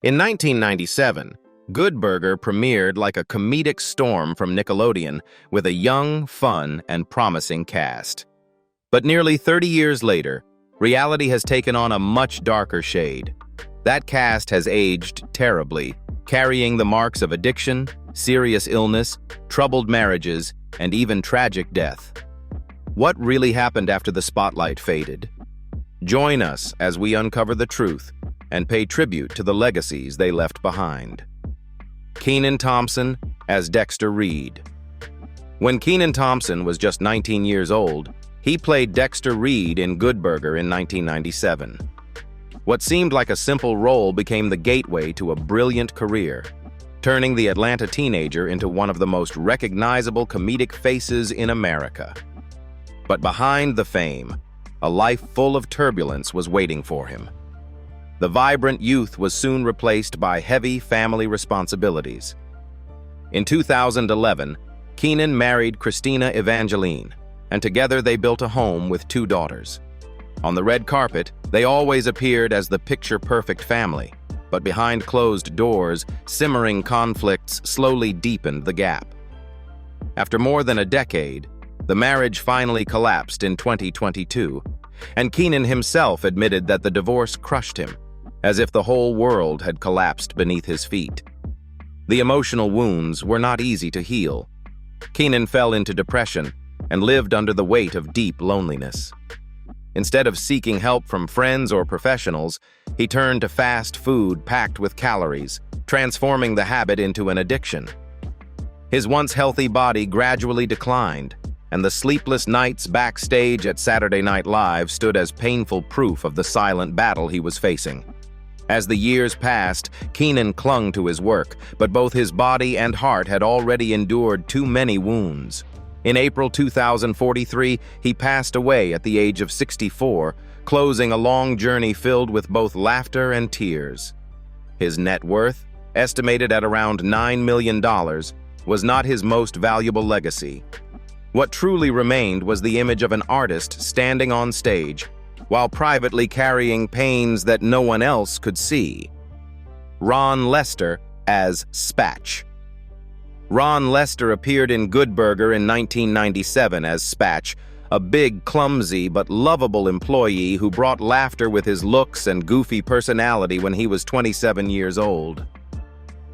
In 1997, Good Burger premiered like a comedic storm from Nickelodeon with a young, fun, and promising cast. But nearly 30 years later, reality has taken on a much darker shade. That cast has aged terribly, carrying the marks of addiction, serious illness, troubled marriages, and even tragic death. What really happened after the spotlight faded? Join us as we uncover the truth and pay tribute to the legacies they left behind. Kenan Thompson as Dexter Reed. When Kenan Thompson was just 19 years old, he played Dexter Reed in Good Burger in 1997. What seemed like a simple role became the gateway to a brilliant career, turning the Atlanta teenager into one of the most recognizable comedic faces in America. But behind the fame, a life full of turbulence was waiting for him. The vibrant youth was soon replaced by heavy family responsibilities. In 2011, Kenan married Christina Evangeline, and together they built a home with 2 daughters. On the red carpet, they always appeared as the picture-perfect family, but behind closed doors, simmering conflicts slowly deepened the gap. After more than a decade, the marriage finally collapsed in 2022, and Kenan himself admitted that the divorce crushed him, as if the whole world had collapsed beneath his feet. The emotional wounds were not easy to heal. Kenan fell into depression and lived under the weight of deep loneliness. Instead of seeking help from friends or professionals, he turned to fast food packed with calories, transforming the habit into an addiction. His once healthy body gradually declined, and the sleepless nights backstage at Saturday Night Live stood as painful proof of the silent battle he was facing. As the years passed, Kenan clung to his work, but both his body and heart had already endured too many wounds. In April 2043, he passed away at the age of 64, closing a long journey filled with both laughter and tears. His net worth, estimated at around $9 million, was not his most valuable legacy. What truly remained was the image of an artist standing on stage, while privately carrying pains that no one else could see. Ron Lester as Spatch. Ron Lester appeared in Good Burger in 1997 as Spatch, a big, clumsy, but lovable employee who brought laughter with his looks and goofy personality when he was 27 years old.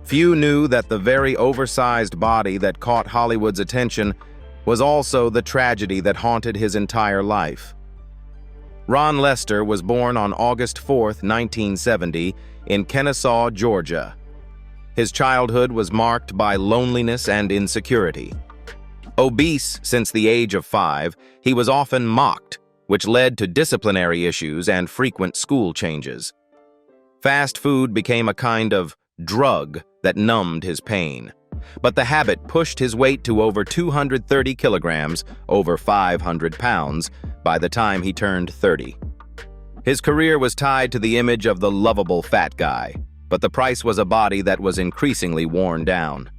Few knew that the very oversized body that caught Hollywood's attention was also the tragedy that haunted his entire life. Ron Lester was born on August 4, 1970, in Kennesaw, Georgia. His childhood was marked by loneliness and insecurity. Obese since the age of 5, he was often mocked, which led to disciplinary issues and frequent school changes. Fast food became a kind of drug that numbed his pain. But the habit pushed his weight to over 230 kilograms, over 500 pounds, by the time he turned 30. His career was tied to the image of the lovable fat guy, but the price was a body that was increasingly worn down.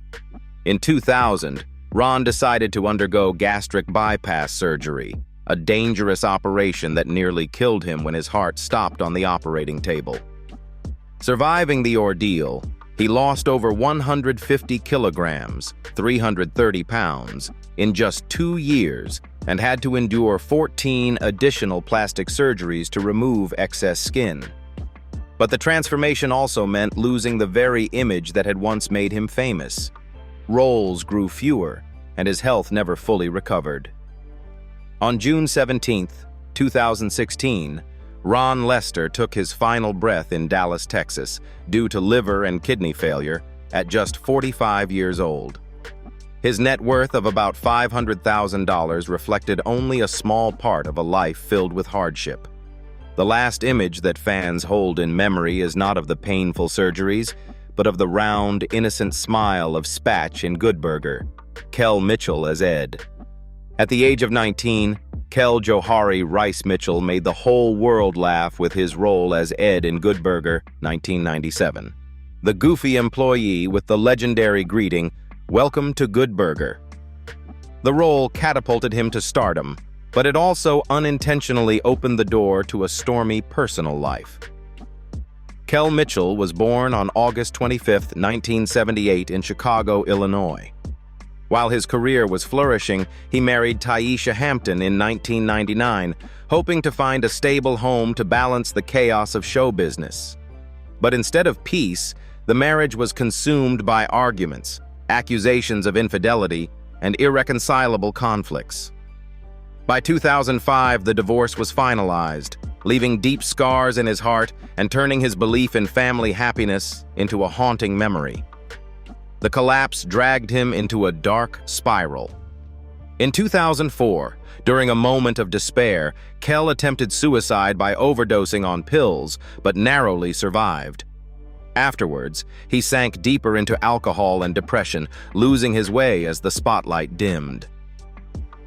In 2000, Ron decided to undergo gastric bypass surgery, a dangerous operation that nearly killed him when his heart stopped on the operating table. Surviving the ordeal, he lost over 150 kilograms, 330 pounds, in just 2 years and had to endure 14 additional plastic surgeries to remove excess skin. But the transformation also meant losing the very image that had once made him famous. Roles grew fewer, and his health never fully recovered. On June 17, 2016, Ron Lester took his final breath in Dallas, Texas, due to liver and kidney failure at just 45 years old. His net worth of about $500,000 reflected only a small part of a life filled with hardship. The last image that fans hold in memory is not of the painful surgeries, but of the round, innocent smile of Spatch in Good Burger, Kel Mitchell as Ed. At the age of 19, Kel Johari Rice Mitchell made the whole world laugh with his role as Ed in Good Burger, 1997. The goofy employee with the legendary greeting, "Welcome to Good Burger." The role catapulted him to stardom, but it also unintentionally opened the door to a stormy personal life. Kel Mitchell was born on August 25, 1978 in Chicago, Illinois. While his career was flourishing, he married Taisha Hampton in 1999, hoping to find a stable home to balance the chaos of show business. But instead of peace, the marriage was consumed by arguments, accusations of infidelity, and irreconcilable conflicts. By 2005, the divorce was finalized, leaving deep scars in his heart and turning his belief in family happiness into a haunting memory. The collapse dragged him into a dark spiral. In 2004, during a moment of despair, Kel attempted suicide by overdosing on pills, but narrowly survived. Afterwards, he sank deeper into alcohol and depression, losing his way as the spotlight dimmed.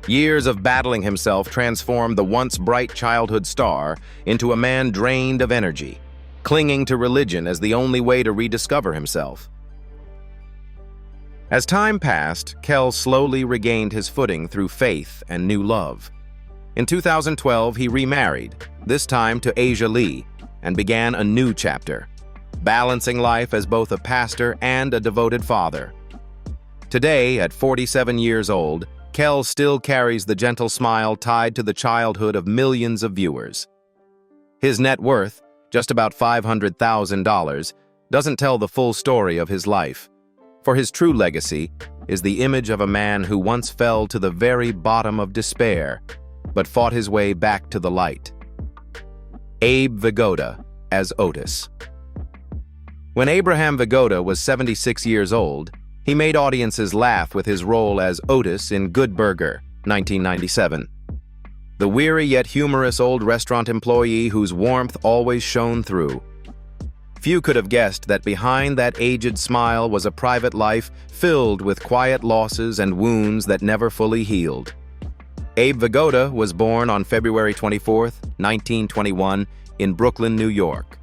Years of battling himself transformed the once bright childhood star into a man drained of energy, clinging to religion as the only way to rediscover himself. As time passed, Kel slowly regained his footing through faith and new love. In 2012, he remarried, this time to Asia Lee, and began a new chapter, balancing life as both a pastor and a devoted father. Today, at 47 years old, Kel still carries the gentle smile tied to the childhood of millions of viewers. His net worth, just about $500,000, doesn't tell the full story of his life, for his true legacy is the image of a man who once fell to the very bottom of despair, but fought his way back to the light. Abe Vigoda as Otis. When Abraham Vigoda was 76 years old, he made audiences laugh with his role as Otis in Good Burger, 1997. The weary yet humorous old restaurant employee whose warmth always shone through. Few could have guessed that behind that aged smile was a private life filled with quiet losses and wounds that never fully healed. Abe Vigoda was born on February 24, 1921, in Brooklyn, New York.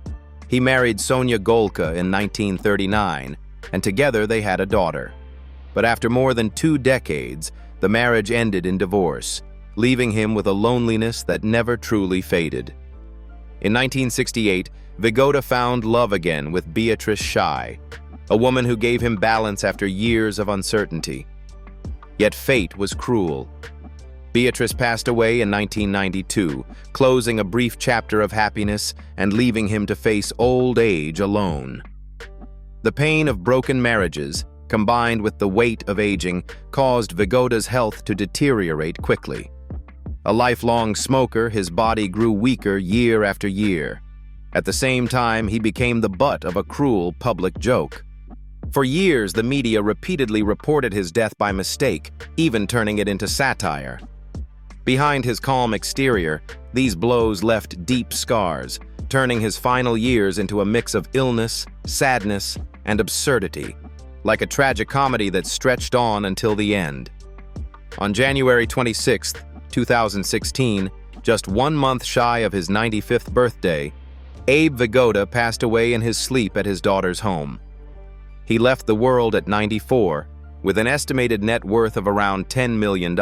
He married Sonia Golka in 1939, and together they had a daughter. But after more than 2 decades, the marriage ended in divorce, leaving him with a loneliness that never truly faded. In 1968, Vigoda found love again with Beatrice Shai, a woman who gave him balance after years of uncertainty. Yet fate was cruel. Beatrice passed away in 1992, closing a brief chapter of happiness and leaving him to face old age alone. The pain of broken marriages, combined with the weight of aging, caused Vigoda's health to deteriorate quickly. A lifelong smoker, his body grew weaker year after year. At the same time, he became the butt of a cruel public joke. For years, the media repeatedly reported his death by mistake, even turning it into satire. Behind his calm exterior, these blows left deep scars, turning his final years into a mix of illness, sadness, and absurdity, like a tragic comedy that stretched on until the end. On January 26, 2016, just 1 month shy of his 95th birthday, Abe Vigoda passed away in his sleep at his daughter's home. He left the world at 94, with an estimated net worth of around $10 million,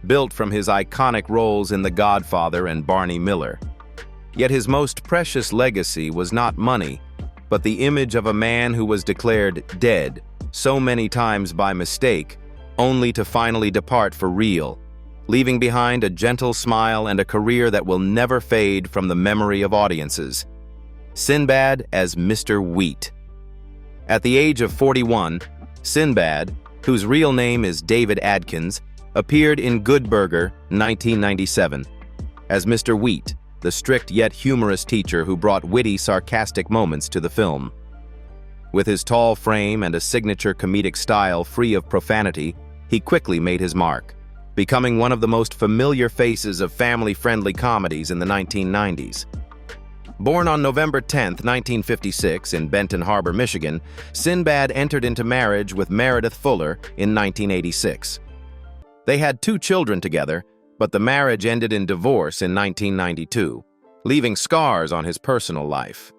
built from his iconic roles in The Godfather and Barney Miller. Yet his most precious legacy was not money, but the image of a man who was declared dead so many times by mistake, only to finally depart for real, leaving behind a gentle smile and a career that will never fade from the memory of audiences. Sinbad as Mr. Wheat. At the age of 41, Sinbad, whose real name is David Adkins, appeared in Good Burger, 1997, as Mr. Wheat, the strict yet humorous teacher who brought witty, sarcastic moments to the film. With his tall frame and a signature comedic style free of profanity, he quickly made his mark, becoming one of the most familiar faces of family-friendly comedies in the 1990s. Born on November 10, 1956, in Benton Harbor, Michigan, Sinbad entered into marriage with Meredith Fuller in 1986. They had 2 children together, but the marriage ended in divorce in 1992, leaving scars on his personal life.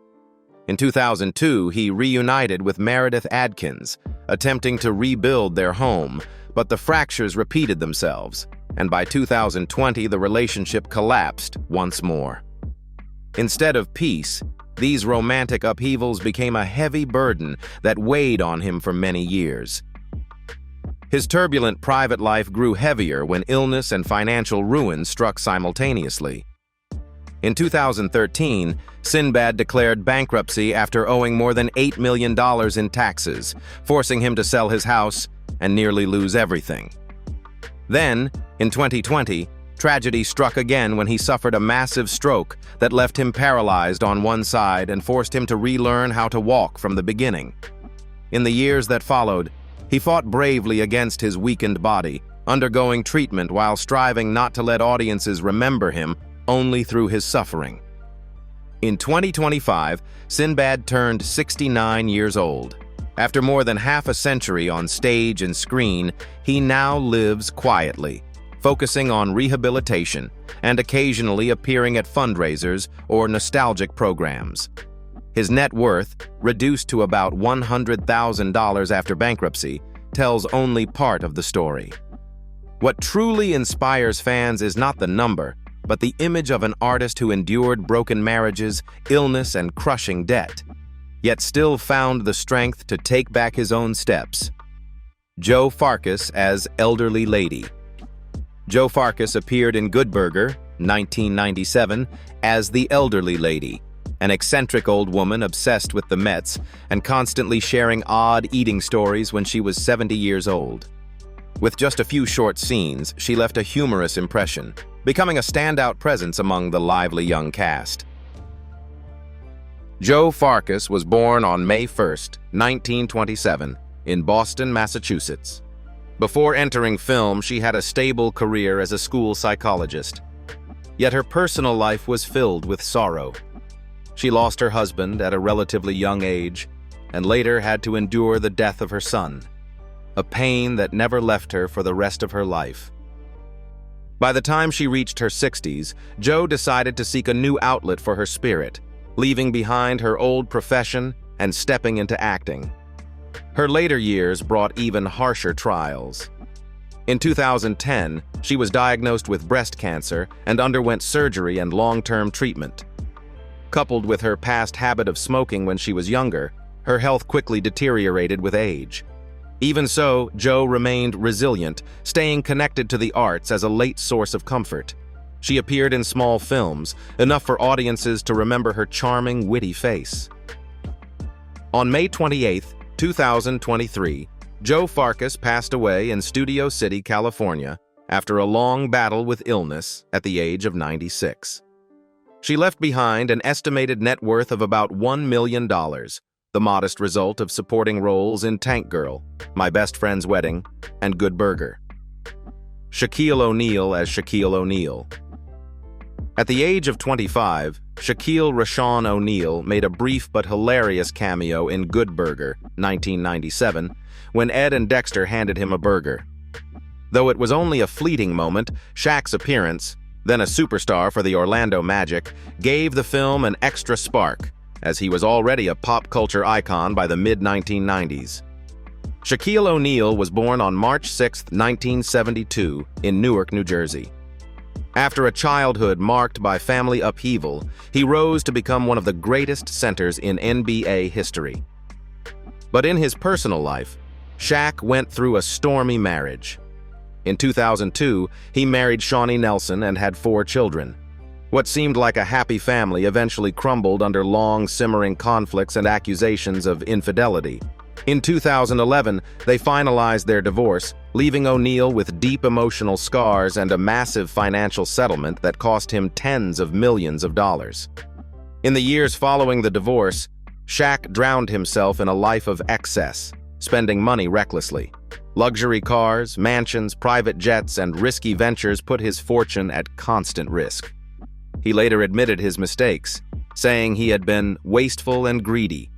In 2002, he reunited with Meredith Adkins, attempting to rebuild their home, but the fractures repeated themselves, and by 2020, the relationship collapsed once more. Instead of peace, these romantic upheavals became a heavy burden that weighed on him for many years. His turbulent private life grew heavier when illness and financial ruin struck simultaneously. In 2013, Sinbad declared bankruptcy after owing more than $8 million in taxes, forcing him to sell his house and nearly lose everything. Then, in 2020, tragedy struck again when he suffered a massive stroke that left him paralyzed on one side and forced him to relearn how to walk from the beginning. In the years that followed, he fought bravely against his weakened body, undergoing treatment while striving not to let audiences remember him only through his suffering. In 2025, Sinbad turned 69 years old. After more than half a century on stage and screen, he now lives quietly, focusing on rehabilitation and occasionally appearing at fundraisers or nostalgic programs. His net worth, reduced to about $100,000 after bankruptcy, tells only part of the story. What truly inspires fans is not the number, but the image of an artist who endured broken marriages, illness, and crushing debt, yet still found the strength to take back his own steps. Jo Farkas as Elderly Lady. Jo Farkas appeared in Good Burger, 1997, as the Elderly Lady, an eccentric old woman obsessed with the Mets and constantly sharing odd eating stories when she was 70 years old. With just a few short scenes, she left a humorous impression, becoming a standout presence among the lively young cast. Jo Farkas was born on May 1, 1927, in Boston, Massachusetts. Before entering film, she had a stable career as a school psychologist. Yet her personal life was filled with sorrow. She lost her husband at a relatively young age, and later had to endure the death of her son, a pain that never left her for the rest of her life. By the time she reached her 60s, Jo decided to seek a new outlet for her spirit, leaving behind her old profession and stepping into acting. Her later years brought even harsher trials. In 2010, she was diagnosed with breast cancer and underwent surgery and long-term treatment. Coupled with her past habit of smoking when she was younger, her health quickly deteriorated with age. Even so, Jo remained resilient, staying connected to the arts as a late source of comfort. She appeared in small films, enough for audiences to remember her charming, witty face. On May 28, 2023, Jo Farkas passed away in Studio City, California, after a long battle with illness at the age of 96. She left behind an estimated net worth of about $1 million, the modest result of supporting roles in Tank Girl, My Best Friend's Wedding, and Good Burger. Shaquille O'Neal as Shaquille O'Neal. At the age of 25, Shaquille Rashawn O'Neal made a brief but hilarious cameo in Good Burger, 1997, when Ed and Dexter handed him a burger. Though it was only a fleeting moment, Shaq's appearance, then a superstar for the Orlando Magic, gave the film an extra spark, as he was already a pop culture icon by the mid-1990s. Shaquille O'Neal was born on March 6, 1972, in Newark, New Jersey. After a childhood marked by family upheaval, he rose to become one of the greatest centers in NBA history. But in his personal life, Shaq went through a stormy marriage. In 2002, he married Shawnee Nelson and had 4 children. What seemed like a happy family eventually crumbled under long, simmering conflicts and accusations of infidelity. In 2011, they finalized their divorce, leaving O'Neal with deep emotional scars and a massive financial settlement that cost him tens of millions of dollars. In the years following the divorce, Shaq drowned himself in a life of excess, spending money recklessly. Luxury cars, mansions, private jets, and risky ventures put his fortune at constant risk. He later admitted his mistakes, saying he had been wasteful and greedy.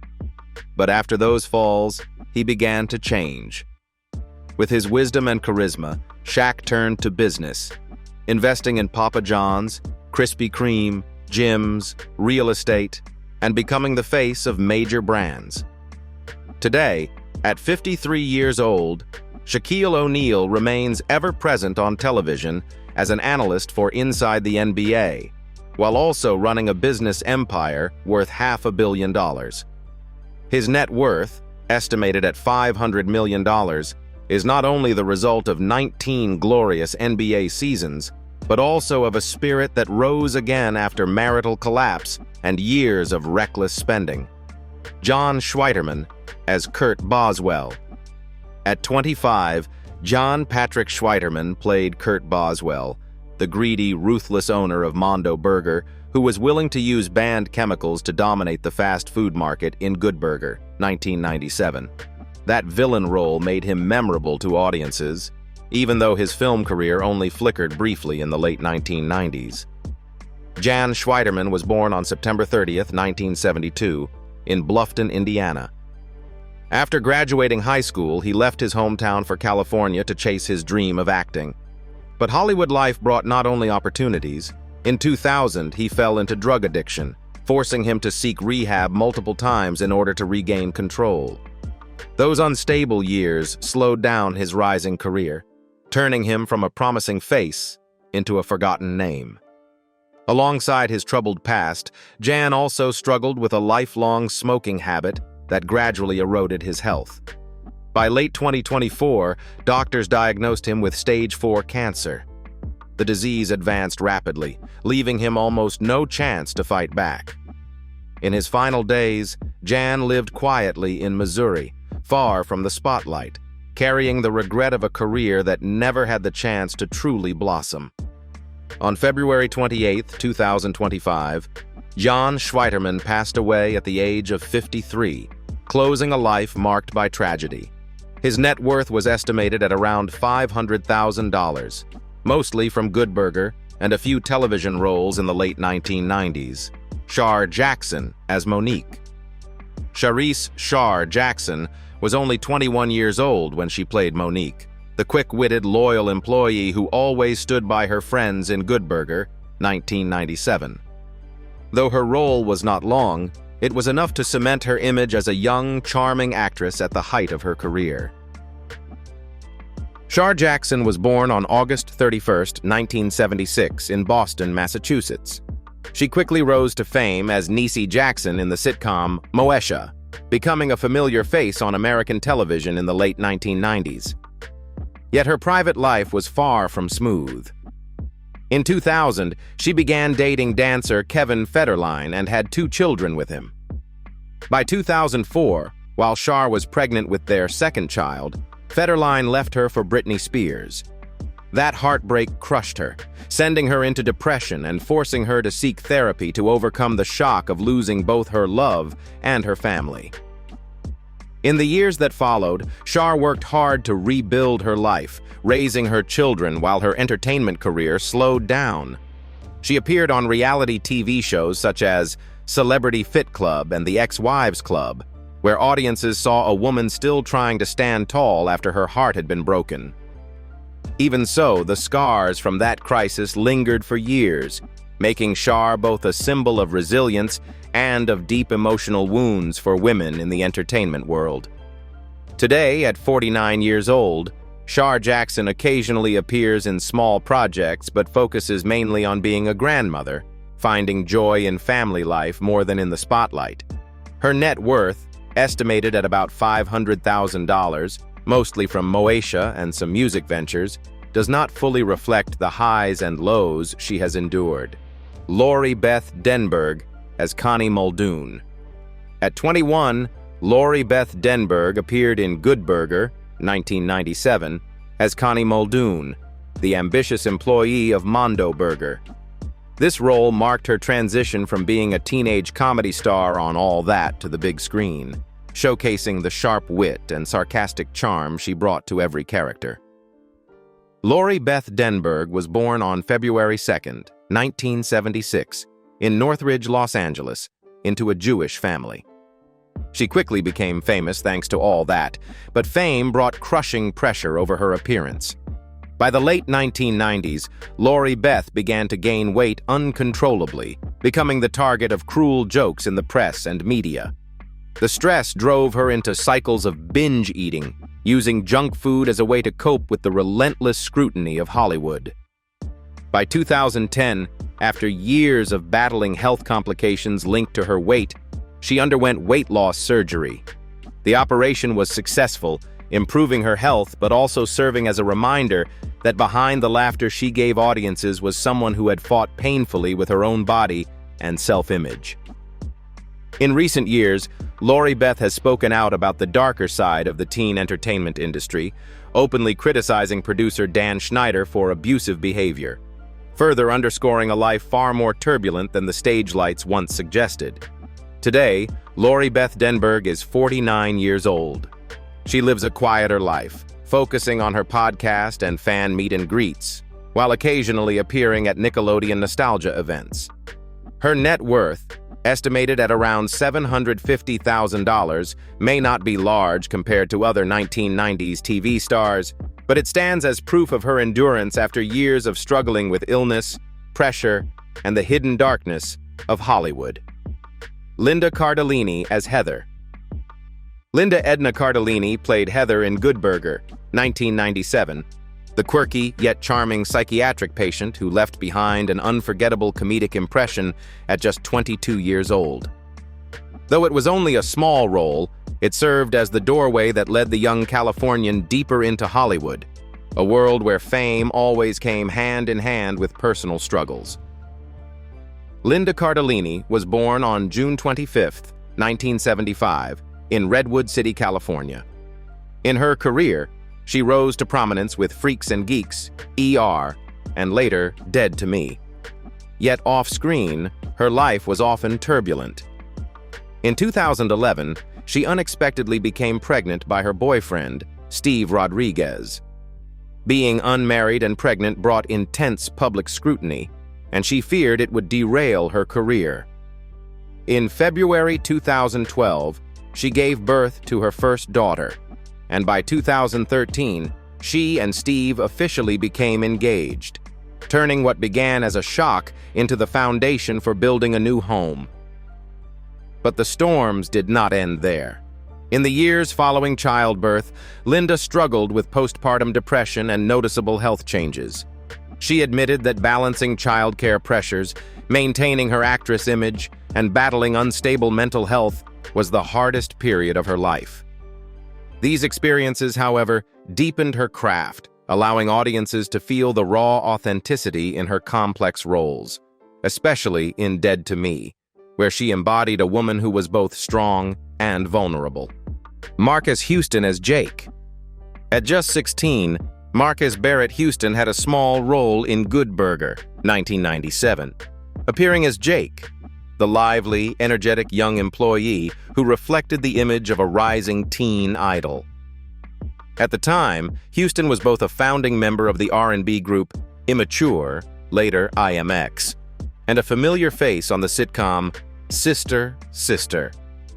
But after those falls, he began to change. With his wisdom and charisma, Shaq turned to business, investing in Papa John's, Krispy Kreme, gyms, real estate, and becoming the face of major brands. Today, at 53 years old, Shaquille O'Neal remains ever present on television as an analyst for Inside the NBA, while also running a business empire worth $500 million. His net worth, estimated at $500 million, is not only the result of 19 glorious NBA seasons, but also of a spirit that rose again after marital collapse and years of reckless spending. John Schweiterman as Kurt Boswell. At 25, John Patrick Schweiterman played Kurt Boswell, the greedy, ruthless owner of Mondo Burger, who was willing to use banned chemicals to dominate the fast food market in Good Burger, 1997. That villain role made him memorable to audiences, even though his film career only flickered briefly in the late 1990s. Jan Schweiterman was born on September 30th, 1972, in Bluffton, Indiana. After graduating high school, he left his hometown for California to chase his dream of acting. But Hollywood life brought not only opportunities. In 2000, he fell into drug addiction, forcing him to seek rehab multiple times in order to regain control. Those unstable years slowed down his rising career, turning him from a promising face into a forgotten name. Alongside his troubled past, Jan also struggled with a lifelong smoking habit that gradually eroded his health. By late 2024, doctors diagnosed him with stage 4 cancer. The disease advanced rapidly, leaving him almost no chance to fight back. In his final days, Jan lived quietly in Missouri, far from the spotlight, carrying the regret of a career that never had the chance to truly blossom. On February 28, 2025, John Schweiterman passed away at the age of 53, closing a life marked by tragedy. His net worth was estimated at around $500,000, mostly from Good Burger and a few television roles in the late 1990s. Shar Jackson as Monique. Shar Jackson was only 21 years old when she played Monique, the quick-witted, loyal employee who always stood by her friends in Good Burger, 1997. Though her role was not long, it was enough to cement her image as a young, charming actress at the height of her career. Shar Jackson was born on August 31, 1976, in Boston, Massachusetts. She quickly rose to fame as Niecy Jackson in the sitcom Moesha, becoming a familiar face on American television in the late 1990s. Yet her private life was far from smooth. In 2000, she began dating dancer Kevin Federline and had 2 children with him. By 2004, while Shar was pregnant with their second child, Federline left her for Britney Spears. That heartbreak crushed her, sending her into depression and forcing her to seek therapy to overcome the shock of losing both her love and her family. In the years that followed, Shar worked hard to rebuild her life, raising her children while her entertainment career slowed down. She appeared on reality TV shows such as Celebrity Fit Club and The Ex-Wives Club, where audiences saw a woman still trying to stand tall after her heart had been broken. Even so, the scars from that crisis lingered for years, making Shar both a symbol of resilience and of deep emotional wounds for women in the entertainment world. Today, at 49 years old, Shar Jackson occasionally appears in small projects but focuses mainly on being a grandmother, finding joy in family life more than in the spotlight. Her net worth, estimated at about $500,000, mostly from Moesha and some music ventures, does not fully reflect the highs and lows she has endured. Lori Beth Denberg as Connie Muldoon. At 21, Lori Beth Denberg appeared in Good Burger, 1997, as Connie Muldoon, the ambitious employee of Mondo Burger. This role marked her transition from being a teenage comedy star on All That to the big screen, showcasing the sharp wit and sarcastic charm she brought to every character. Lori Beth Denberg was born on February 2, 1976, in Northridge, Los Angeles, into a Jewish family. She quickly became famous thanks to All That, but fame brought crushing pressure over her appearance. By the late 1990s, Lori Beth began to gain weight uncontrollably, becoming the target of cruel jokes in the press and media. The stress drove her into cycles of binge eating, using junk food as a way to cope with the relentless scrutiny of Hollywood. By 2010, After years of battling health complications linked to her weight, she underwent weight loss surgery. The operation was successful, improving her health but also serving as a reminder that behind the laughter she gave audiences was someone who had fought painfully with her own body and self-image. In recent years, Lori Beth has spoken out about the darker side of the teen entertainment industry, openly criticizing producer Dan Schneider for abusive behavior, further underscoring a life far more turbulent than the stage lights once suggested. Today, Lori Beth Denberg is 49 years old. She lives a quieter life, focusing on her podcast and fan meet and greets, while occasionally appearing at Nickelodeon nostalgia events. Her net worth, estimated at around $750,000, may not be large compared to other 1990s TV stars, but it stands as proof of her endurance after years of struggling with illness, pressure, and the hidden darkness of Hollywood. Linda Cardellini as Heather. Linda Edna Cardellini played Heather in Good Burger, 1997, the quirky yet charming psychiatric patient who left behind an unforgettable comedic impression at just 22 years old. Though it was only a small role, it served as the doorway that led the young Californian deeper into Hollywood, a world where fame always came hand in hand with personal struggles. Linda Cardellini was born on June 25, 1975, in Redwood City, California. In her career, she rose to prominence with Freaks and Geeks, ER, and later Dead to Me. Yet off-screen, her life was often turbulent. In 2011, she unexpectedly became pregnant by her boyfriend, Steve Rodriguez. Being unmarried and pregnant brought intense public scrutiny, and she feared it would derail her career. In February 2012, she gave birth to her first daughter, and by 2013, she and Steve officially became engaged, turning what began as a shock into the foundation for building a new home. But the storms did not end there. In the years following childbirth, Linda struggled with postpartum depression and noticeable health changes. She admitted that balancing childcare pressures, maintaining her actress image, and battling unstable mental health was the hardest period of her life. These experiences, however, deepened her craft, allowing audiences to feel the raw authenticity in her complex roles, especially in Dead to Me, where she embodied a woman who was both strong and vulnerable. Marques Houston as Jake. At just 16, Marques Barrett Houston had a small role in Good Burger, 1997, appearing as Jake, the lively, energetic young employee who reflected the image of a rising teen idol. At the time, Houston was both a founding member of the R&B group Immature, later IMX, and a familiar face on the sitcom Sister, Sister,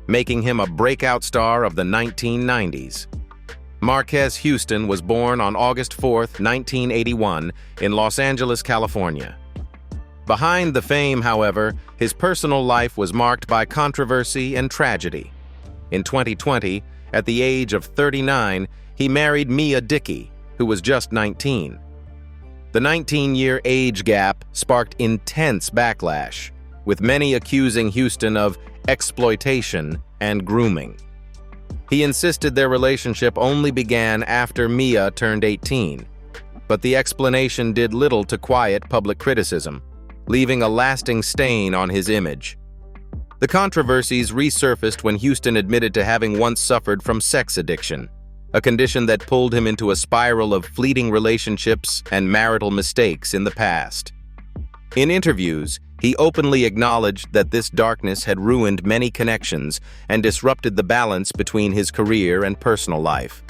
making him a breakout star of the 1990s. Marques Houston was born on August 4, 1981, in Los Angeles, California. Behind the fame, however, his personal life was marked by controversy and tragedy. In 2020, at the age of 39, he married Mia Dickey, who was just 19. The 19-year age gap sparked intense backlash, with many accusing Houston of exploitation and grooming. He insisted their relationship only began after Mia turned 18, but the explanation did little to quiet public criticism, leaving a lasting stain on his image. The controversies resurfaced when Houston admitted to having once suffered from sex addiction, a condition that pulled him into a spiral of fleeting relationships and marital mistakes in the past. In interviews, he openly acknowledged that this darkness had ruined many connections and disrupted the balance between his career and personal life.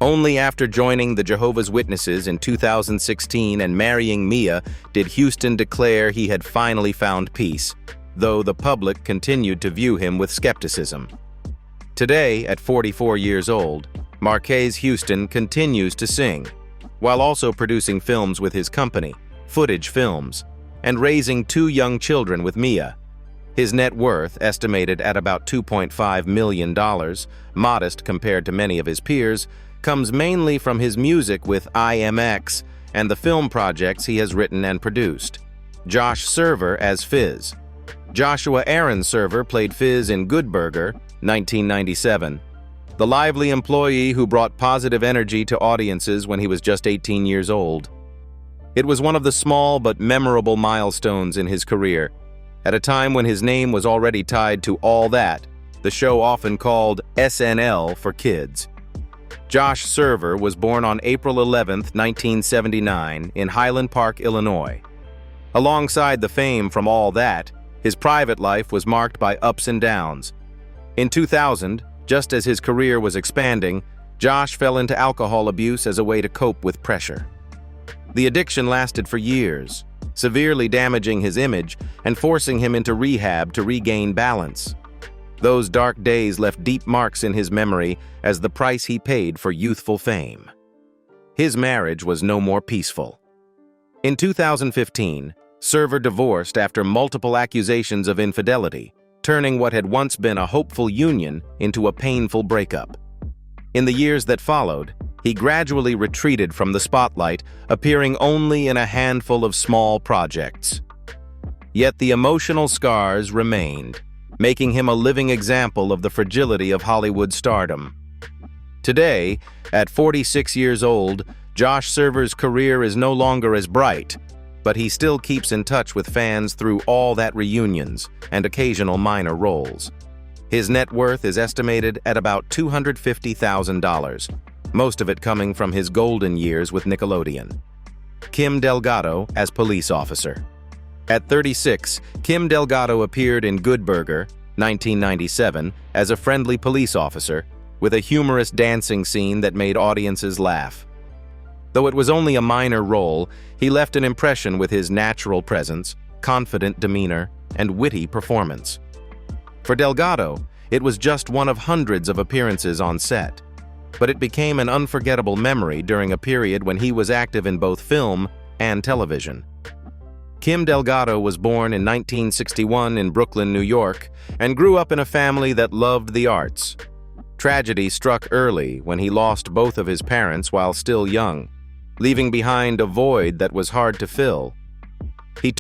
Only after joining the Jehovah's Witnesses in 2016 and marrying Mia did Houston declare he had finally found peace, though the public continued to view him with skepticism. Today, at 44 years old, Marques Houston continues to sing, while also producing films with his company, Footage Films, and raising 2 young children with Mia. His net worth, estimated at about $2.5 million, modest compared to many of his peers, comes mainly from his music with IMX and the film projects he has written and produced. Josh Server as Fizz. Joshua Aaron Server played Fizz in Good Burger, 1997, the lively employee who brought positive energy to audiences when he was just 18 years old. It was one of the small but memorable milestones in his career, at a time when his name was already tied to All That, the show often called SNL for kids. Josh Server was born on April 11, 1979, in Highland Park, Illinois. Alongside the fame from All That, his private life was marked by ups and downs. In 2000, just as his career was expanding, Josh fell into alcohol abuse as a way to cope with pressure. The addiction lasted for years, severely damaging his image and forcing him into rehab to regain balance. Those dark days left deep marks in his memory as the price he paid for youthful fame. His marriage was no more peaceful. In 2015, Server divorced after multiple accusations of infidelity, turning what had once been a hopeful union into a painful breakup. In the years that followed, he gradually retreated from the spotlight, appearing only in a handful of small projects. Yet the emotional scars remained, making him a living example of the fragility of Hollywood stardom. Today, at 46 years old, Josh Server's career is no longer as bright, but he still keeps in touch with fans through All That reunions and occasional minor roles. His net worth is estimated at about $250,000, most of it coming from his golden years with Nickelodeon. Kim Delgado as police officer. At 36, Kim Delgado appeared in Good Burger, 1997, as a friendly police officer, with a humorous dancing scene that made audiences laugh. Though it was only a minor role, he left an impression with his natural presence, confident demeanor, and witty performance. For Delgado, it was just one of hundreds of appearances on set, but it became an unforgettable memory during a period when he was active in both film and television. Kim Delgado was born in 1961 in Brooklyn, New York, and grew up in a family that loved the arts. Tragedy struck early when he lost both of his parents while still young, leaving behind a void that was hard to fill. He